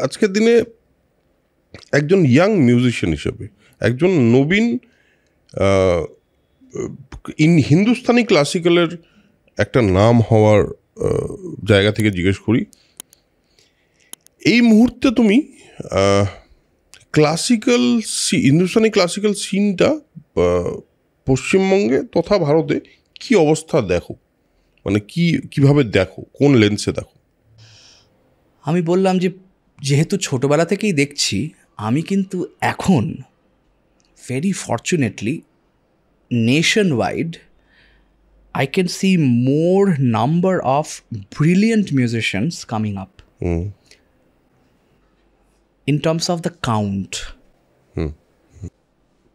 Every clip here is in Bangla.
আজকের দিনে একজন ইয়াং মিউজিশিয়ান হিসেবে, একজন নবীন হিন্দুস্তানি ক্লাসিক্যালের একটা নাম হওয়ার জায়গা থেকে জিজ্ঞেস করি, এই মুহূর্তে তুমি ক্লাসিক্যাল হিন্দুস্তানি ক্লাসিক্যাল সিনটা পশ্চিমবঙ্গে তথা ভারতে কি অবস্থা দেখো, মানে কিভাবে দেখো, কোন লেন্সে দেখো? আমি বললাম যে যেহেতু ছোটোবেলা থেকেই দেখছি, আমি কিন্তু এখন very fortunately nation wide I can see more number of brilliant musicians coming up in terms of the count.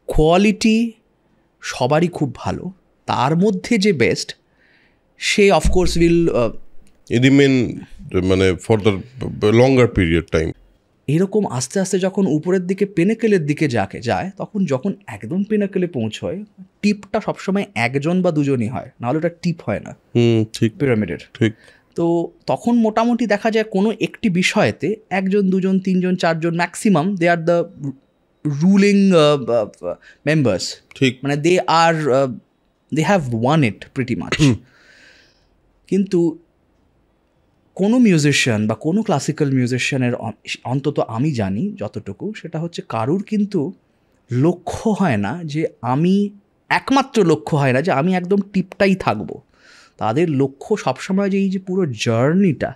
Quality সবারই খুব ভালো, তার মধ্যে যে বেস্ট সে অফকোর্স উইল রিমেন মানে for the longer period time. এরকম আস্তে আস্তে যখন উপরের দিকে পেনাকেলের দিকে যায়, তখন যখন একদম পেনাকেলে পৌঁছয়, টিপটা সবসময় একজন বা দুজনই হয়, নাহলে ওটা টিপ হয় না। ঠিক, পিরামিডের ঠিক। তো তখন মোটামুটি দেখা যায় কোনো একটি বিষয়েতে একজন, দুজন, তিনজন, চারজন maximum they are the ruling members. ঠিক, মানে they have won it pretty much. কিন্তু কোনো মিউজিশিয়ান বা কোনো ক্লাসিক্যাল মিউজিশিয়ানের অন্তত আমি জানি যতটুকু, সেটা হচ্ছে কারুর কিন্তু লক্ষ্য হয় না যে একমাত্র লক্ষ্য হয় না যে আমি একদম টিপটাই থাকবো। তাদের লক্ষ্য সবসময় যে এই যে পুরো জার্নিটা,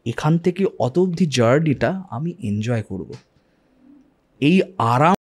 এখান থেকে অত অবধি জার্নিটা আমি এনজয় করব, এই আরাম